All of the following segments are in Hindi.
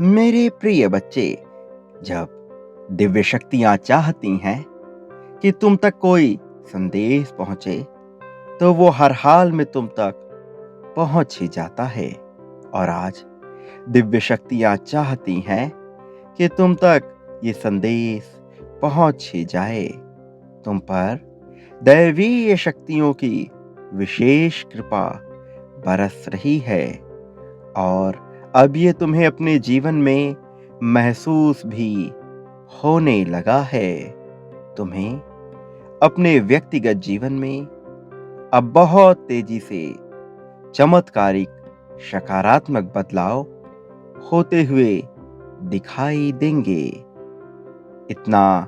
मेरे प्रिय बच्चे, जब दिव्य शक्तियां चाहती हैं कि तुम तक कोई संदेश पहुंचे, तो वो हर हाल में तुम तक पहुंच ही जाता है। और आज दिव्य शक्तियां चाहती हैं कि तुम तक ये संदेश पहुंच ही जाए। तुम पर दैवीय शक्तियों की विशेष कृपा बरस रही है और अब ये तुम्हें अपने जीवन में महसूस भी होने लगा है। तुम्हें अपने व्यक्तिगत जीवन में अब बहुत तेजी से चमत्कारिक सकारात्मक बदलाव होते हुए दिखाई देंगे। इतना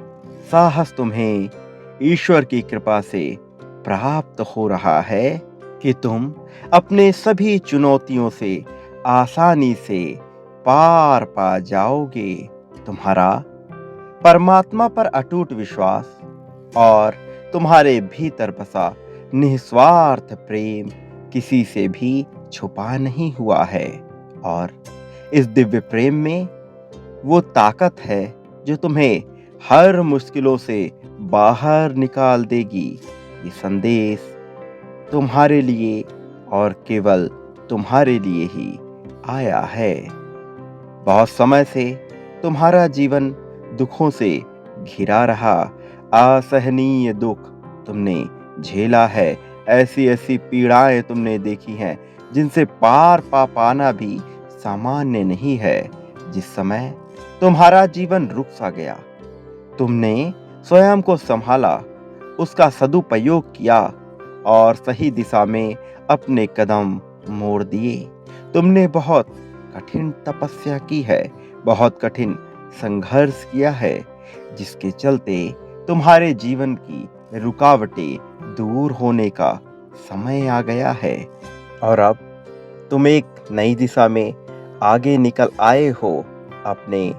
साहस तुम्हें ईश्वर की कृपा से प्राप्त हो रहा है कि तुम अपने सभी चुनौतियों से आसानी से पार पा जाओगे। तुम्हारा परमात्मा पर अटूट विश्वास और तुम्हारे भीतर बसा निस्वार्थ प्रेम किसी से भी छुपा नहीं हुआ है। और इस दिव्य प्रेम में वो ताकत है जो तुम्हें हर मुश्किलों से बाहर निकाल देगी। ये संदेश तुम्हारे लिए और केवल तुम्हारे लिए ही आया है। बहुत समय से तुम्हारा जीवन दुखों से घिरा रहा। असहनीय दुख तुमने झेला है। ऐसी ऐसी पीड़ाएं तुमने देखी हैं जिनसे पार पा पाना भी सामान्य नहीं है। जिस समय तुम्हारा जीवन रुक सा गया, तुमने स्वयं को संभाला, उसका सदुपयोग किया और सही दिशा में अपने कदम मोड़ दिए। तुमने बहुत कठिन तपस्या की है, बहुत कठिन संघर्ष किया है, जिसके चलते तुम्हारे जीवन की रुकावटें दूर होने का समय आ गया है। और अब तुम एक नई दिशा में आगे निकल आए हो। अपने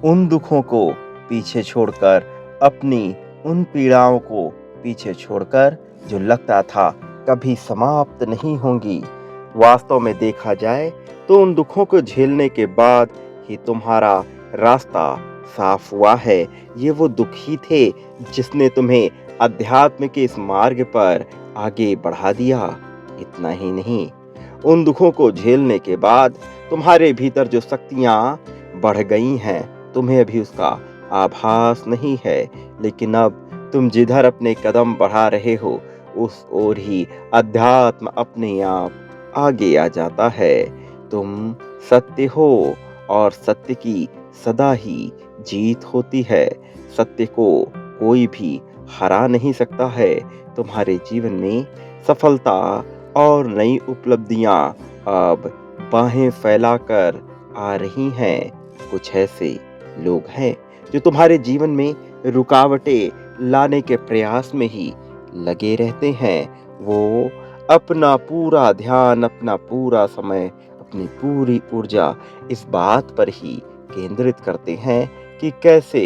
उन दुखों को पीछे छोड़कर, अपनी उन पीड़ाओं को पीछे छोड़कर जो लगता था कभी समाप्त नहीं होंगी। वास्तव में देखा जाए तो उन दुखों को झेलने के बाद ही तुम्हारा रास्ता साफ हुआ है। ये वो दुख ही थे जिसने तुम्हें अध्यात्म के इस मार्ग पर आगे बढ़ा दिया। इतना ही नहीं, उन दुखों को झेलने के बाद तुम्हारे भीतर जो शक्तियां बढ़ गई हैं, तुम्हें अभी उसका आभास नहीं है, लेकिन अब तुम जिधर अपने कदम बढ़ा रहे हो उस ओर ही अध्यात्म अपने आप आगे आ जाता है। तुम सत्य हो और सत्य की सदा ही जीत होती है। सत्य को कोई भी हरा नहीं सकता है। तुम्हारे जीवन में सफलता और नई उपलब्धियां अब बाहें फैलाकर आ रही हैं। कुछ ऐसे लोग हैं जो तुम्हारे जीवन में रुकावटें लाने के प्रयास में ही लगे रहते हैं। वो अपना पूरा ध्यान, अपना पूरा समय, अपनी पूरी ऊर्जा इस बात पर ही केंद्रित करते हैं कि कैसे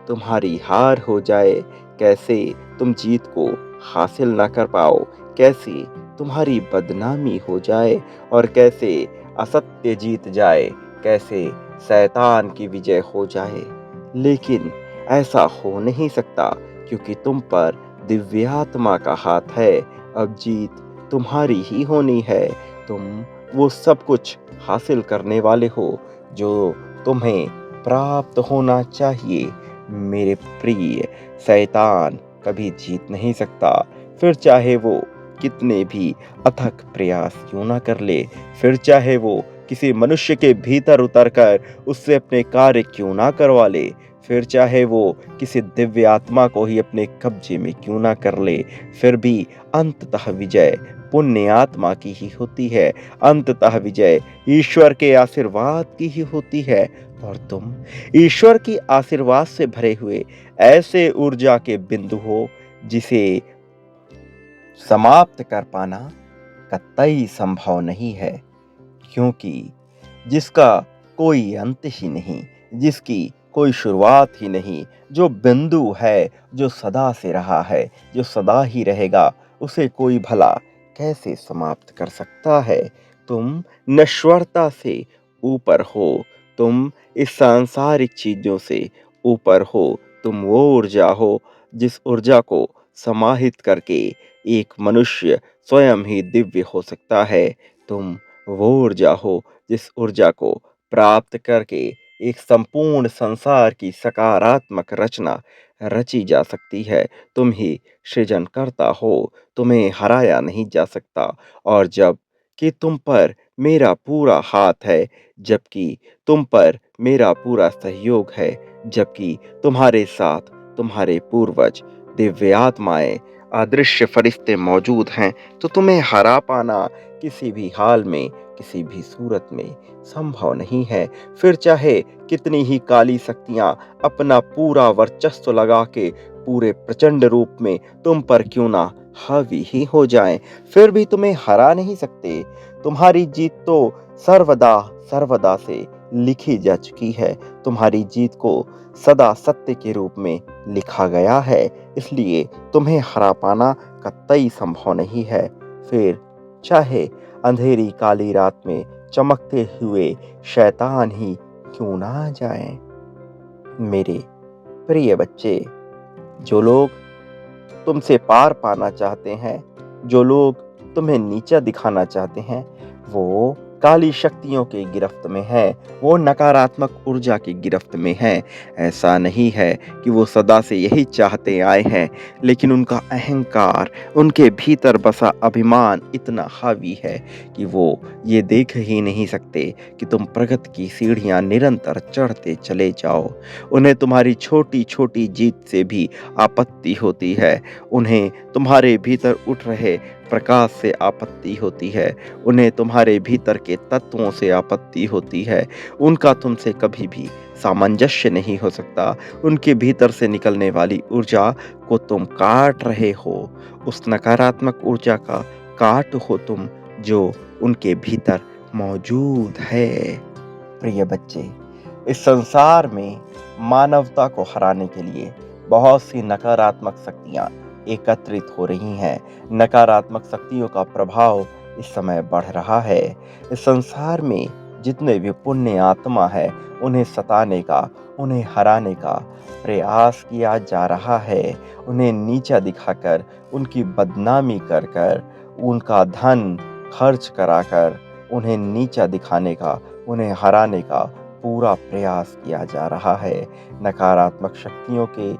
तुम्हारी हार हो जाए, कैसे तुम जीत को हासिल ना कर पाओ, कैसे तुम्हारी बदनामी हो जाए और कैसे असत्य जीत जाए, कैसे शैतान की विजय हो जाए। लेकिन ऐसा हो नहीं सकता क्योंकि तुम पर दिव्यात्मा का हाथ है। अब जीत तुम्हारी ही होनी है। तुम वो सब कुछ हासिल करने वाले हो जो तुम्हें प्राप्त होना चाहिए। मेरे प्रिय, शैतान कभी जीत नहीं सकता, फिर चाहे वो कितने भी अथक प्रयास क्यों ना कर ले, फिर चाहे वो किसी मनुष्य के भीतर उतरकर उससे अपने कार्य क्यों ना करवा ले, फिर चाहे वो किसी दिव्य आत्मा को ही अपने कब्जे में क्यों ना कर ले, फिर भी अंततः विजय पुण्य आत्मा की ही होती है। अंततः विजय ईश्वर के आशीर्वाद की ही होती है। और तुम ईश्वर की आशीर्वाद से भरे हुए ऐसे ऊर्जा के बिंदु हो जिसे समाप्त कर पाना कतई संभव नहीं है, क्योंकि जिसका कोई अंत ही नहीं, जिसकी कोई शुरुआत ही नहीं, जो बिंदु है, जो सदा से रहा है, जो सदा ही रहेगा, उसे कोई भला कैसे समाप्त कर सकता है। तुम नश्वरता से ऊपर हो, तुम इस सांसारिक चीजों से ऊपर हो। तुम वो ऊर्जा हो जिस ऊर्जा को समाहित करके एक मनुष्य स्वयं ही दिव्य हो सकता है। तुम वो ऊर्जा हो जिस ऊर्जा को प्राप्त करके एक संपूर्ण संसार की सकारात्मक रचना रची जा सकती है। तुम ही सृजनकर्ता हो, तुम्हें हराया नहीं जा सकता। और जब कि तुम पर मेरा पूरा हाथ है, जबकि तुम पर मेरा पूरा सहयोग है, जबकि तुम्हारे साथ तुम्हारे पूर्वज, दिव्य आत्माएं, अदृश्य फरिश्ते मौजूद हैं, तो तुम्हें हरा पाना किसी भी हाल में, किसी भी सूरत में संभव नहीं है। फिर चाहे कितनी ही काली शक्तियां अपना पूरा वर्चस्व लगा के पूरे प्रचंड रूप में तुम पर क्यों ना हावी ही हो जाएं, फिर भी तुम्हें हरा नहीं सकते। तुम्हारी जीत तो सर्वदा सर्वदा से लिखी जा चुकी है। तुम्हारी जीत को सदा सत्य के रूप में लिखा गया है, इसलिए तुम्हें हरा पाना कतई संभव नहीं है। फिर चाहे अंधेरी काली रात में चमकते हुए शैतान ही क्यों ना आ जाएं। मेरे प्रिय बच्चे, जो लोग तुमसे पार पाना चाहते हैं, जो लोग तुम्हें नीचा दिखाना चाहते हैं, वो काली शक्तियों की गिरफ्त में हैं, वो नकारात्मक ऊर्जा की गिरफ्त में हैं। ऐसा नहीं है कि वो सदा से यही चाहते आए हैं, लेकिन उनका अहंकार, उनके भीतर बसा अभिमान इतना हावी है कि वो ये देख ही नहीं सकते कि तुम प्रगति की सीढ़ियां निरंतर चढ़ते चले जाओ। उन्हें तुम्हारी छोटी-छोटी जीत से भी आपत्ति होती है। उन्हें तुम्हारे भीतर उठ रहे प्रकाश से आपत्ति होती है। उन्हें तुम्हारे भीतर के तत्वों से आपत्ति होती है। उनका तुमसे कभी भी सामंजस्य नहीं हो सकता। उनके भीतर से निकलने वाली ऊर्जा को तुम काट रहे हो। उस नकारात्मक ऊर्जा का काट हो तुम, जो उनके भीतर मौजूद है। प्रिय बच्चे, इस संसार में मानवता को हराने के लिए बहुत सी नकारात्मक शक्तियां एकत्रित हो रही हैं। नकारात्मक शक्तियों का प्रभाव इस समय बढ़ रहा है। इस संसार में जितने भी पुण्य आत्मा है, उन्हें सताने का, उन्हें हराने का प्रयास किया जा रहा है। उन्हें नीचा दिखाकर, उनकी बदनामी कर कर, उनका धन खर्च कराकर उन्हें नीचा दिखाने का, उन्हें हराने का पूरा प्रयास किया जा रहा है। नकारात्मक शक्तियों के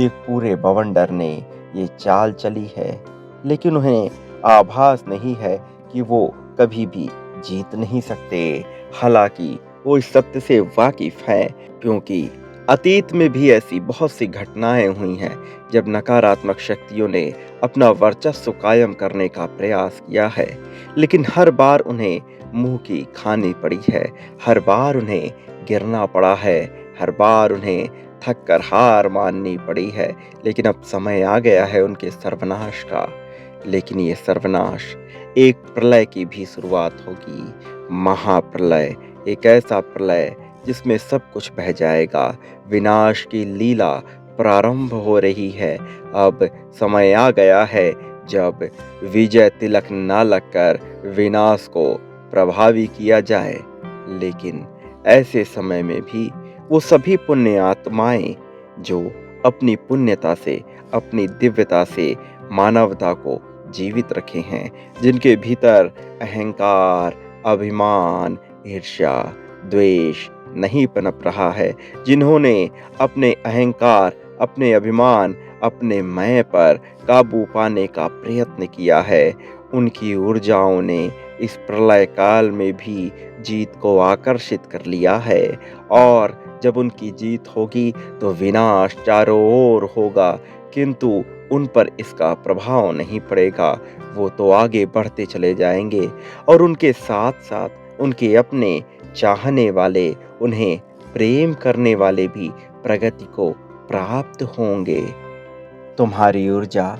एक पूरे बवंडर ने ये चाल चली है, लेकिन उन्हें आभास नहीं है कि वो कभी भी जीत नहीं सकते। हालांकि वो इस सत्य से वाकिफ हैं, क्योंकि अतीत में भी ऐसी बहुत सी घटनाएं हुई हैं जब नकारात्मक शक्तियों ने अपना वर्चस्व कायम करने का प्रयास किया है, लेकिन हर बार उन्हें मुंह की खानी पड़ी है। हर बार उन्हें गिरना पड़ा है। हर बार उन्हें थक कर हार माननी पड़ी है। लेकिन अब समय आ गया है उनके सर्वनाश का। लेकिन ये सर्वनाश एक प्रलय की भी शुरुआत होगी। महाप्रलय, एक ऐसा प्रलय जिसमें सब कुछ बह जाएगा। विनाश की लीला प्रारंभ हो रही है। अब समय आ गया है जब विजय तिलक ना लगकर विनाश को प्रभावी किया जाए। लेकिन ऐसे समय में भी वो सभी पुण्य आत्माएं जो अपनी पुण्यता से, अपनी दिव्यता से मानवता को जीवित रखे हैं, जिनके भीतर अहंकार, अभिमान, ईर्ष्या, द्वेष नहीं पनप रहा है, जिन्होंने अपने अहंकार, अपने अभिमान, अपने मैं पर काबू पाने का प्रयत्न किया है, उनकी ऊर्जाओं ने इस प्रलय काल में भी जीत को आकर्षित कर लिया है। और जब उनकी जीत होगी तो विनाश चारों ओर होगा, किंतु उन पर इसका प्रभाव नहीं पड़ेगा। वो तो आगे बढ़ते चले जाएंगे और उनके साथ साथ उनके अपने चाहने वाले, उन्हें प्रेम करने वाले भी प्रगति को प्राप्त होंगे। तुम्हारी ऊर्जा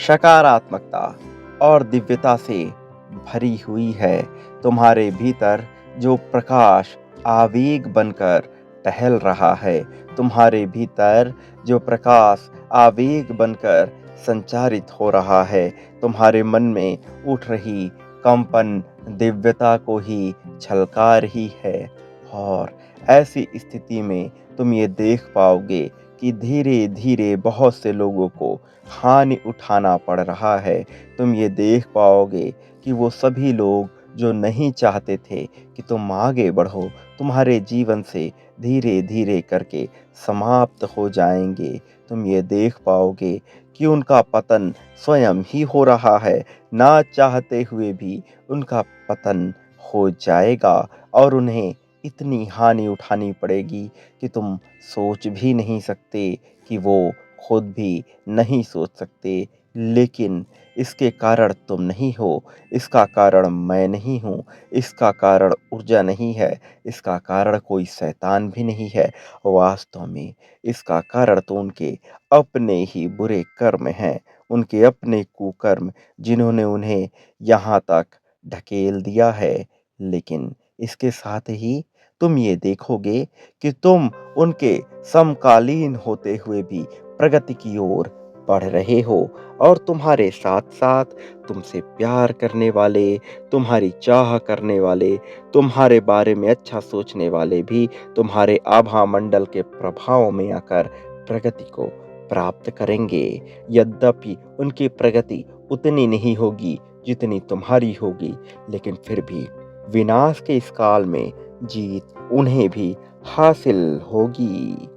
सकारात्मकता और दिव्यता से भरी हुई है। तुम्हारे भीतर जो प्रकाश आवेग बनकर टहल रहा है, तुम्हारे भीतर जो प्रकाश आवेग बनकर संचारित हो रहा है, तुम्हारे मन में उठ रही कंपन दिव्यता को ही झलका रही है। और ऐसी स्थिति में तुम ये देख पाओगे कि धीरे धीरे बहुत से लोगों को हानि उठाना पड़ रहा है। तुम ये देख पाओगे कि वो सभी लोग जो नहीं चाहते थे कि तुम आगे बढ़ो, तुम्हारे जीवन से धीरे धीरे करके समाप्त हो जाएंगे। तुम ये देख पाओगे कि उनका पतन स्वयं ही हो रहा है, ना चाहते हुए भी उनका पतन हो जाएगा और उन्हें इतनी हानि उठानी पड़ेगी कि तुम सोच भी नहीं सकते, कि वो खुद भी नहीं सोच सकते। लेकिन इसके कारण तुम नहीं हो, इसका कारण मैं नहीं हूँ, इसका कारण ऊर्जा नहीं है, इसका कारण कोई शैतान भी नहीं है। वास्तव में इसका कारण तो उनके अपने ही बुरे कर्म हैं, उनके अपने कुकर्म, जिन्होंने उन्हें यहाँ तक ढकेल दिया है। लेकिन इसके साथ ही तुम ये देखोगे कि तुम उनके समकालीन होते हुए भी प्रगति की ओर बढ़ रहे हो और तुम्हारे साथ-साथ तुमसे प्यार करने वाले, तुम्हारी चाह करने वाले, तुम्हारे बारे में अच्छा सोचने वाले भी तुम्हारे आभा मंडल के प्रभाव में आकर प्रगति को प्राप्त करेंगे। यद्यपि उनकी प्रगति उतनी नहीं होगी जितनी तुम्हारी होगी, लेकिन फिर भी विनाश के इस काल में जीत उन्हें भी हासिल होगी।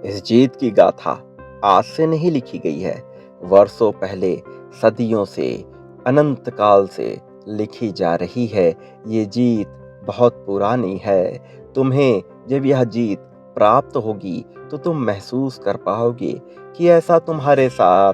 इस जीत की गाथा आज से नहीं लिखी गई है, वर्षों पहले, सदियों से, अनंत काल से लिखी जा रही है। ये जीत बहुत पुरानी है। तुम्हें जब यह जीत प्राप्त होगी तो तुम महसूस कर पाओगे कि ऐसा तुम्हारे साथ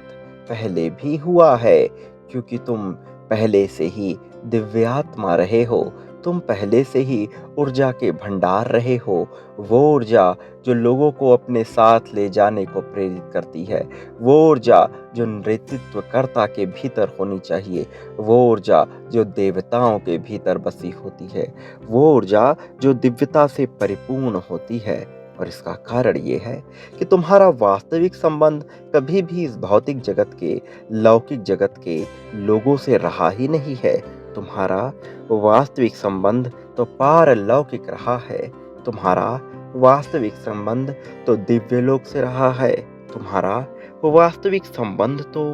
पहले भी हुआ है, क्योंकि तुम पहले से ही दिव्यात्मा रहे हो, तुम पहले से ही ऊर्जा के भंडार रहे हो। वो ऊर्जा जो लोगों को अपने साथ ले जाने को प्रेरित करती है, वो ऊर्जा जो नेतृत्वकर्ता के भीतर होनी चाहिए, वो ऊर्जा जो देवताओं के भीतर बसी होती है, वो ऊर्जा जो दिव्यता से परिपूर्ण होती है। और इसका कारण ये है कि तुम्हारा वास्तविक संबंध कभी भी इस भौतिक जगत के, लौकिक जगत के लोगों से रहा ही नहीं है। तुम्हारा वास्तविक संबंध तो पारलौकिक रहा है। तुम्हारा वास्तविक संबंध तो दिव्य लोक से रहा है। तुम्हारा वास्तविक संबंध तो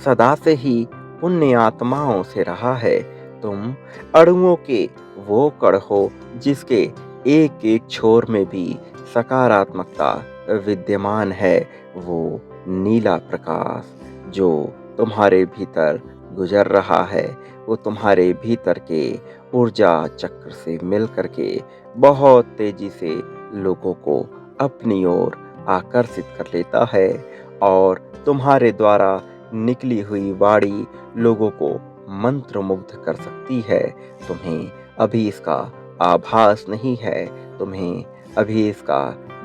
सदा से ही पुण्य आत्माओं से रहा है। तुम अणुओं के वो कण हो जिसके एक एक छोर में भी सकारात्मकता विद्यमान है। वो नीला प्रकाश जो तुम्हारे भीतर गुजर रहा है, वो तुम्हारे भीतर के ऊर्जा चक्र से मिल करके बहुत तेजी से लोगों को अपनी ओर आकर्षित कर लेता है और तुम्हारे द्वारा निकली हुई वाणी लोगों को मंत्रमुग्ध कर सकती है। तुम्हें अभी इसका आभास नहीं है, तुम्हें अभी इसका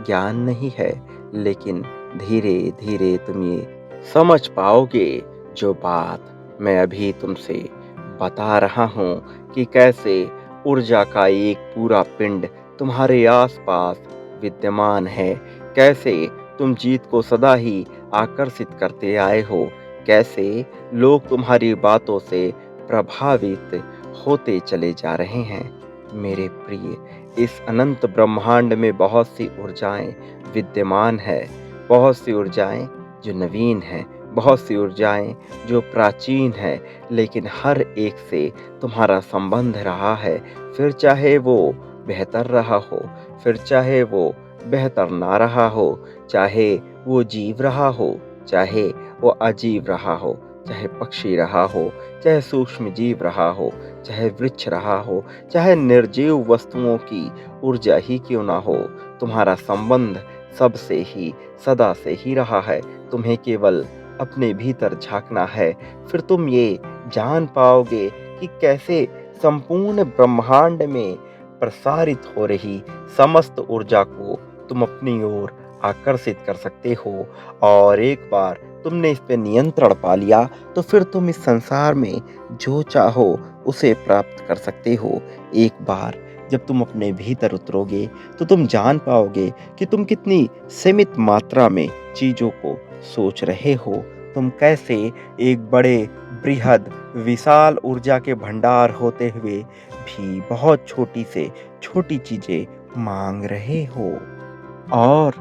ज्ञान नहीं है, लेकिन धीरे धीरे तुम ये समझ पाओगे जो बात मैं अभी तुमसे बता रहा हूँ, कि कैसे ऊर्जा का एक पूरा पिंड तुम्हारे आसपास विद्यमान है, कैसे तुम जीत को सदा ही आकर्षित करते आए हो, कैसे लोग तुम्हारी बातों से प्रभावित होते चले जा रहे हैं। मेरे प्रिय, इस अनंत ब्रह्मांड में बहुत सी ऊर्जाएं विद्यमान है, बहुत सी ऊर्जाएं जो नवीन हैं, बहुत सी ऊर्जाएं जो प्राचीन है, लेकिन हर एक से तुम्हारा संबंध रहा है। फिर चाहे वो बेहतर रहा हो, फिर चाहे वो बेहतर ना रहा हो, चाहे वो जीव रहा हो, चाहे वो अजीब रहा हो, चाहे पक्षी रहा हो, चाहे सूक्ष्म जीव रहा हो, चाहे वृक्ष रहा हो, चाहे निर्जीव वस्तुओं की ऊर्जा ही क्यों ना हो, तुम्हारा संबंध सबसे ही सदा से ही रहा है। तुम्हें केवल अपने भीतर झांकना है, फिर तुम ये जान पाओगे कि कैसे संपूर्ण ब्रह्मांड में प्रसारित हो रही समस्त ऊर्जा को तुम अपनी ओर आकर्षित कर सकते हो। और एक बार तुमने इस पे नियंत्रण पा लिया तो फिर तुम इस संसार में जो चाहो उसे प्राप्त कर सकते हो। एक बार जब तुम अपने भीतर उतरोगे तो तुम जान पाओगे कि तुम कितनी सीमित मात्रा में चीजों को सोच रहे हो। तुम कैसे एक बड़े बृहद विशाल ऊर्जा के भंडार होते हुए भी बहुत छोटी से छोटी चीजें मांग रहे हो। और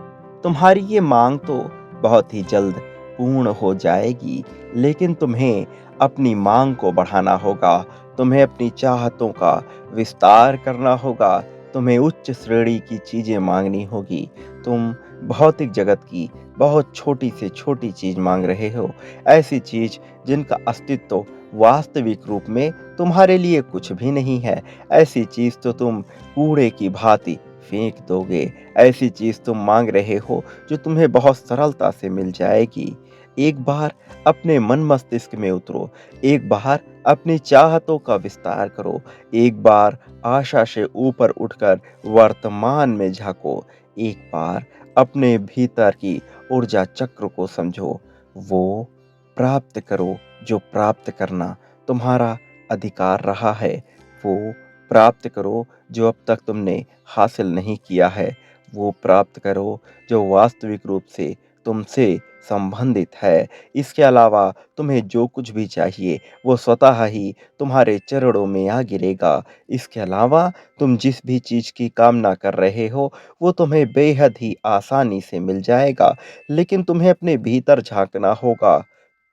तुम्हारी ये मांग तो बहुत ही जल्द पूर्ण हो जाएगी, लेकिन तुम्हें अपनी मांग को बढ़ाना होगा, तुम्हें अपनी चाहतों का विस्तार करना होगा, तुम्हें उच्च श्रेणी की चीज़ें माँगनी होगी। तुम भौतिक जगत की बहुत छोटी से छोटी चीज़ माँग रहे हो, ऐसी चीज़ जिनका अस्तित्व वास्तविक रूप में तुम्हारे लिए कुछ भी नहीं है, ऐसी चीज़ तो तुम कूड़े की भांति फेंक दोगे। ऐसी चीज़ तुम माँग रहे हो जो तुम्हें बहुत सरलता से मिल जाएगी। एक बार अपने मन मस्तिष्क में उतरो, एक बार अपनी चाहतों का विस्तार करो, एक बार आशा से ऊपर उठकर वर्तमान में झाँको, एक बार अपने भीतर की ऊर्जा चक्र को समझो। वो प्राप्त करो जो प्राप्त करना तुम्हारा अधिकार रहा है, वो प्राप्त करो जो अब तक तुमने हासिल नहीं किया है, वो प्राप्त करो जो वास्तविक रूप से तुमसे संबंधित है। इसके अलावा तुम्हें जो कुछ भी चाहिए वो स्वतः ही तुम्हारे चरणों में आ गिरेगा। इसके अलावा तुम जिस भी चीज़ की कामना कर रहे हो वो तुम्हें बेहद ही आसानी से मिल जाएगा। लेकिन तुम्हें अपने भीतर झाँकना होगा।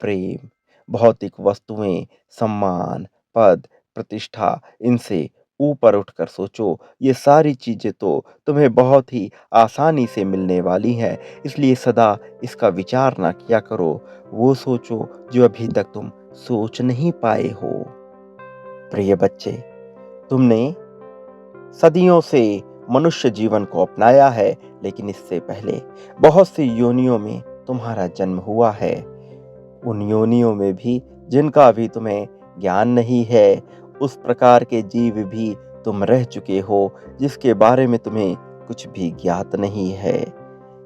प्रेम, भौतिक वस्तुएँ, सम्मान, पद, प्रतिष्ठा, इनसे ऊपर उठकर सोचो। ये सारी चीज़ें तो तुम्हें बहुत ही आसानी से मिलने वाली हैं, इसलिए सदा इसका विचार ना किया करो। वो सोचो जो अभी तक तुम सोच नहीं पाए हो। प्रिय बच्चे, तुमने सदियों से मनुष्य जीवन को अपनाया है, लेकिन इससे पहले बहुत सी योनियों में तुम्हारा जन्म हुआ है। उन योनियों में भी जिनका अभी तुम्हें ज्ञान नहीं है, उस प्रकार के जीव भी तुम रह चुके हो जिसके बारे में तुम्हें कुछ भी ज्ञात नहीं है।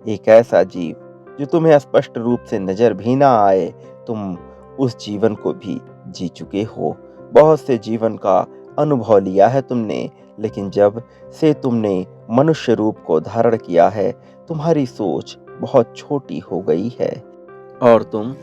एक ऐसा जीव जो तुम्हें स्पष्ट रूप से नजर भी ना आए, तुम उस जीवन को भी जी चुके हो। बहुत से जीवन का अनुभव लिया है तुमने, लेकिन जब से तुमने मनुष्य रूप को धारण किया है, तुम्हारी सोच बहुत छोटी हो गई है और तुम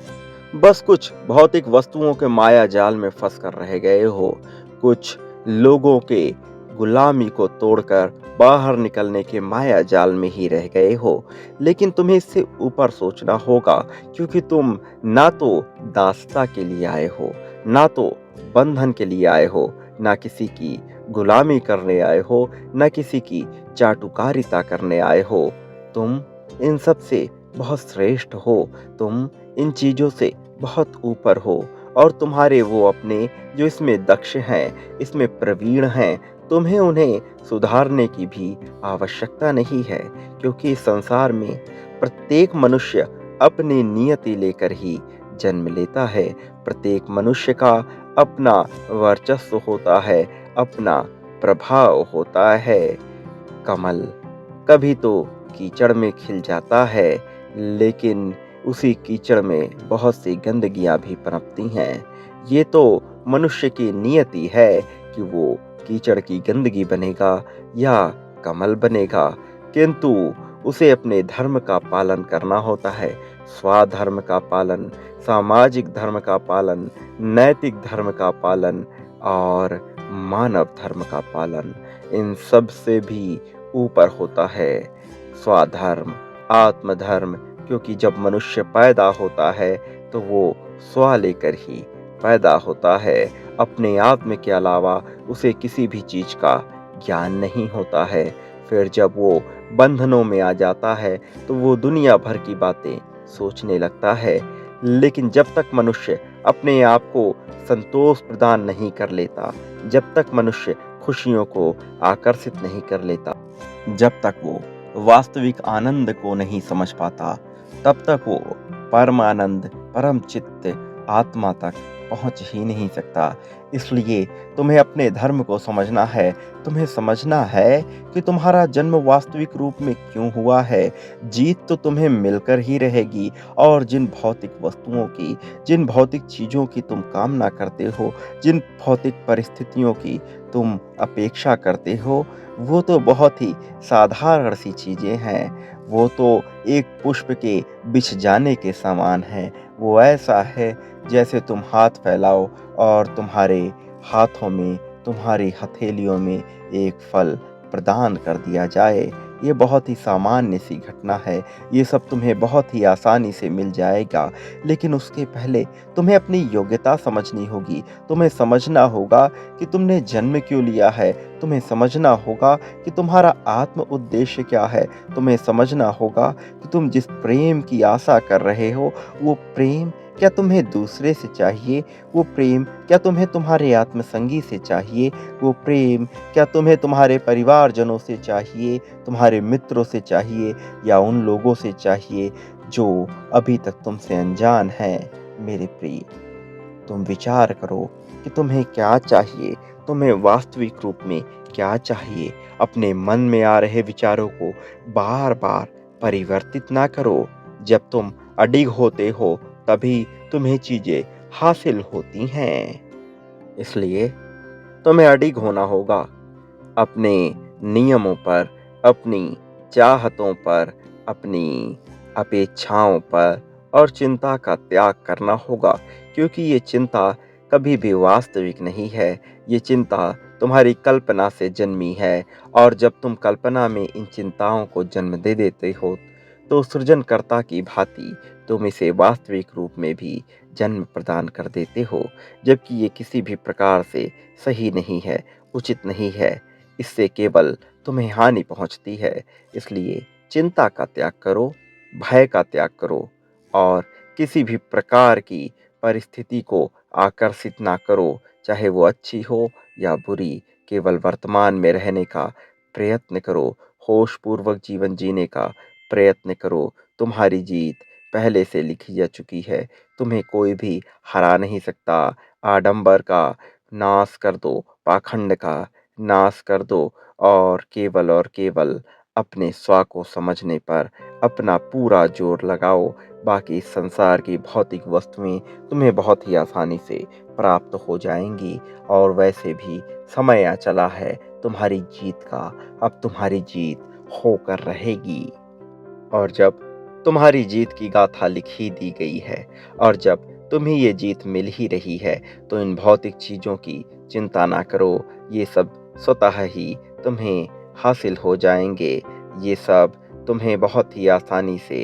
बस कुछ भौतिक वस्तुओं के माया जाल में फंस कर रह गए हो। कुछ लोगों के गुलामी को तोड़कर बाहर निकलने के माया जाल में ही रह गए हो। लेकिन तुम्हें इससे ऊपर सोचना होगा, क्योंकि तुम ना तो दासता के लिए आए हो, ना तो बंधन के लिए आए हो, ना किसी की गुलामी करने आए हो, ना किसी की चाटुकारिता करने आए हो। तुम इन सब से बहुत श्रेष्ठ हो। तुम इन चीज़ों से बहुत ऊपर हो और तुम्हारे वो अपने जो इसमें दक्ष हैं, इसमें प्रवीण हैं, तुम्हें उन्हें सुधारने की भी आवश्यकता नहीं है, क्योंकि इस संसार में प्रत्येक मनुष्य अपनी नियति लेकर ही जन्म लेता है। प्रत्येक मनुष्य का अपना वर्चस्व होता है, अपना प्रभाव होता है। कमल कभी तो कीचड़ में खिल जाता है, लेकिन उसी कीचड़ में बहुत सी गंदगियां भी पनपती हैं। ये तो मनुष्य की नियति है कि वो कीचड़ की गंदगी बनेगा या कमल बनेगा, किंतु उसे अपने धर्म का पालन करना होता है। स्वाधर्म का पालन, सामाजिक धर्म का पालन, नैतिक धर्म का पालन और मानव धर्म का पालन, इन सब से भी ऊपर होता है स्वधर्म, आत्मधर्म। क्योंकि जब मनुष्य पैदा होता है तो वो स्व लेकर ही पैदा होता है। अपने आत्म के अलावा उसे किसी भी चीज का ज्ञान नहीं होता है। फिर जब वो बंधनों में आ जाता है तो वो दुनिया भर की बातें सोचने लगता है। लेकिन जब तक मनुष्य अपने आप को संतोष प्रदान नहीं कर लेता, जब तक मनुष्य खुशियों को आकर्षित नहीं कर लेता, जब तक वो वास्तविक आनंद को नहीं समझ पाता, तब तक वो परमानंद, परम चित्त आत्मा तक पहुंच ही नहीं सकता। इसलिए तुम्हें अपने धर्म को समझना है। तुम्हें समझना है कि तुम्हारा जन्म वास्तविक रूप में क्यों हुआ है। जीत तो तुम्हें मिलकर ही रहेगी, और जिन भौतिक वस्तुओं की, जिन भौतिक चीज़ों की तुम कामना करते हो, जिन भौतिक परिस्थितियों की तुम अपेक्षा करते हो, वो तो बहुत ही साधारण सी चीज़ें हैं। वो तो एक पुष्प के बिछ जाने के समान है। वो ऐसा है जैसे तुम हाथ फैलाओ और तुम्हारे हाथों में, तुम्हारी हथेलियों में एक फल प्रदान कर दिया जाए। ये बहुत ही सामान्य सी घटना है, ये सब तुम्हें बहुत ही आसानी से मिल जाएगा। लेकिन उसके पहले तुम्हें अपनी योग्यता समझनी होगी, तुम्हें समझना होगा कि तुमने जन्म क्यों लिया है, तुम्हें समझना होगा कि तुम्हारा आत्म उद्देश्य क्या है, तुम्हें समझना होगा कि तुम जिस प्रेम की आशा कर रहे हो, वो प्रेम क्या तुम्हें दूसरे से चाहिए, वो प्रेम क्या तुम्हें तुम्हारे आत्मसंगी से चाहिए, वो प्रेम क्या तुम्हें तुम्हारे परिवारजनों से चाहिए, तुम्हारे मित्रों से चाहिए, या उन लोगों से चाहिए जो अभी तक तुमसे अनजान हैं। मेरे प्रिय, तुम विचार करो कि तुम्हें क्या चाहिए, तुम्हें वास्तविक रूप में क्या चाहिए। अपने मन में आ रहे विचारों को बार बार परिवर्तित ना करो। जब तुम अडिग होते हो तभी तुम्हें चीजें हासिल होती हैं। इसलिए तुम्हें अडिग होना होगा, अपने नियमों पर, अपनी चाहतों पर, अपनी अपेक्षाओं पर, और चिंता का त्याग करना होगा, क्योंकि ये चिंता कभी भी वास्तविक नहीं है। ये चिंता तुम्हारी कल्पना से जन्मी है, और जब तुम कल्पना में इन चिंताओं को जन्म दे देते हो, तो सृजनकर्ता की भांति तुम इसे वास्तविक रूप में भी जन्म प्रदान कर देते हो, जबकि ये किसी भी प्रकार से सही नहीं है, उचित नहीं है। इससे केवल तुम्हें हानि पहुंचती है। इसलिए चिंता का त्याग करो, भय का त्याग करो, और किसी भी प्रकार की परिस्थिति को आकर्षित ना करो, चाहे वो अच्छी हो या बुरी। केवल वर्तमान में रहने का प्रयत्न करो, होश पूर्वक जीवन जीने का प्रयत्न करो। तुम्हारी जीत पहले से लिखी जा चुकी है, तुम्हें कोई भी हरा नहीं सकता। आडंबर का नाश कर दो, पाखंड का नाश कर दो, और केवल अपने स्व को समझने पर अपना पूरा जोर लगाओ। बाकी इस संसार की भौतिक वस्तुएं तुम्हें बहुत ही आसानी से प्राप्त हो जाएंगी। और वैसे भी समय आ चला है तुम्हारी जीत का, अब तुम्हारी जीत होकर रहेगी। और जब तुम्हारी जीत की गाथा लिख ही दी गई है, और जब तुम्हें ये जीत मिल ही रही है, तो इन भौतिक चीज़ों की चिंता ना करो। ये सब स्वतः ही तुम्हें हासिल हो जाएंगे। ये सब तुम्हें बहुत ही आसानी से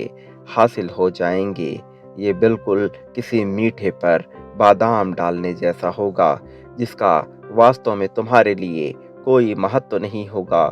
हासिल हो जाएंगे। ये बिल्कुल किसी मीठे पर बादाम डालने जैसा होगा, जिसका वास्तव में तुम्हारे लिए कोई महत्व नहीं होगा।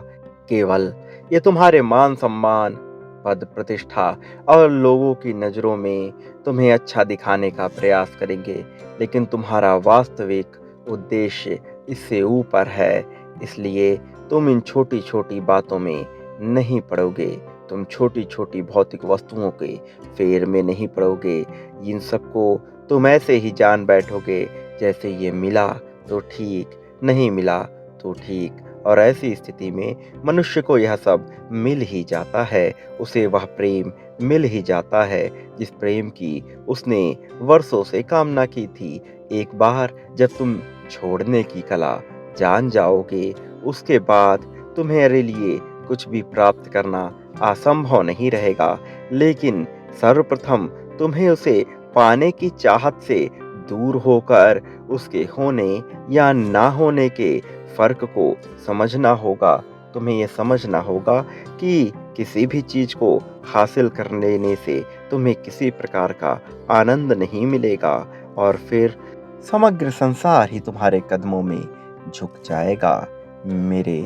केवल ये तुम्हारे मान सम्मान, पद प्रतिष्ठा और लोगों की नज़रों में तुम्हें अच्छा दिखाने का प्रयास करेंगे, लेकिन तुम्हारा वास्तविक उद्देश्य इससे ऊपर है। इसलिए तुम इन छोटी छोटी बातों में नहीं पड़ोगे, तुम छोटी छोटी भौतिक वस्तुओं के फेर में नहीं पड़ोगे। इन सबको तुम ऐसे ही जान बैठोगे जैसे ये मिला तो ठीक, नहीं मिला तो ठीक। और ऐसी स्थिति में मनुष्य को यह सब मिल ही जाता है, उसे वह प्रेम मिल ही जाता है जिस प्रेम की उसने वर्षों से कामना की थी। एक बार जब तुम छोड़ने की कला जान जाओगे, उसके बाद तुम्हारे लिए कुछ भी प्राप्त करना असंभव नहीं रहेगा। लेकिन सर्वप्रथम तुम्हें उसे पाने की चाहत से दूर होकर उसके होने या ना होने के फर्क को समझना होगा। तुम्हें यह समझना होगा कि किसी भी चीज को हासिल कर लेने से तुम्हें किसी प्रकार का आनंद नहीं मिलेगा, और फिर समग्र संसार ही तुम्हारे कदमों में झुक जाएगा। मेरे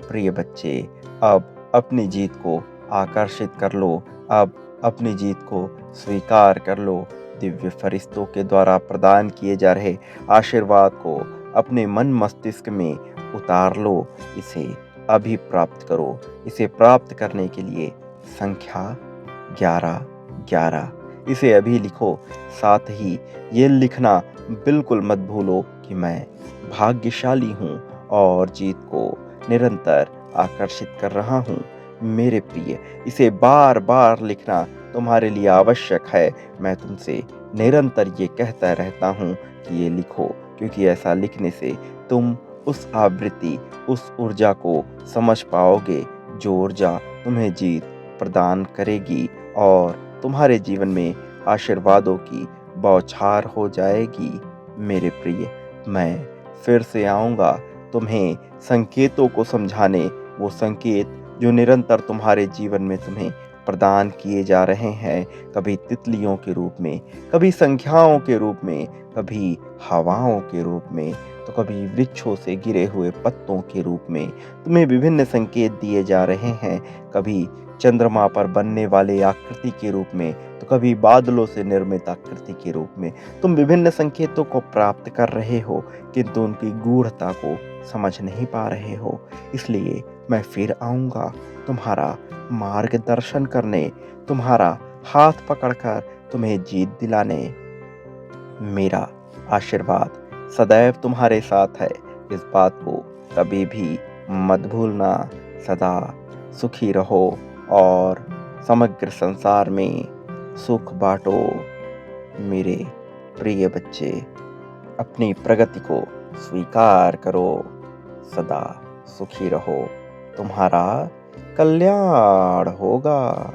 प्रिय बच्चे, अब अपनी जीत को आकर्षित कर लो, अब अपनी जीत को स्वीकार कर लो। दिव्य फरिश्तों के द्वारा प्रदान किए जा रहे आशीर्वाद को अपने मन मस्तिष्क में उतार लो। इसे अभी प्राप्त करो। इसे प्राप्त करने के लिए संख्या 11 इसे अभी लिखो। साथ ही ये लिखना बिल्कुल मत भूलो कि मैं भाग्यशाली हूँ और जीत को निरंतर आकर्षित कर रहा हूँ। मेरे प्रिय, इसे बार बार लिखना तुम्हारे लिए आवश्यक है। मैं तुमसे निरंतर ये कहता रहता हूँ कि ये लिखो, क्योंकि ऐसा लिखने से तुम उस आवृत्ति, उस ऊर्जा को समझ पाओगे जो ऊर्जा तुम्हें जीत प्रदान करेगी, और तुम्हारे जीवन में आशीर्वादों की बौछार हो जाएगी। मेरे प्रिय, मैं फिर से आऊँगा तुम्हें संकेतों को समझाने, वो संकेत जो निरंतर तुम्हारे जीवन में तुम्हें प्रदान किए जा रहे हैं, कभी तितलियों के रूप में, कभी संख्याओं के रूप में, कभी हवाओं के रूप में, तो कभी वृक्षों से गिरे हुए पत्तों के रूप में तुम्हें विभिन्न संकेत दिए जा रहे हैं। कभी चंद्रमा पर बनने वाले आकृति के रूप में, तो कभी बादलों से निर्मित आकृति के रूप में तुम विभिन्न संकेतों को प्राप्त कर रहे हो, किंतु उनकी गूढ़ता को समझ नहीं पा रहे हो। इसलिए मैं फिर आऊँगा तुम्हारा मार्गदर्शन करने, तुम्हारा हाथ पकड़कर तुम्हें जीत दिलाने। मेरा आशीर्वाद सदैव तुम्हारे साथ है, इस बात को कभी भी मत भूलना। सदा सुखी रहो और समग्र संसार में सुख बांटो। मेरे प्रिय बच्चे, अपनी प्रगति को स्वीकार करो, सदा सुखी रहो, तुम्हारा कल्याण होगा।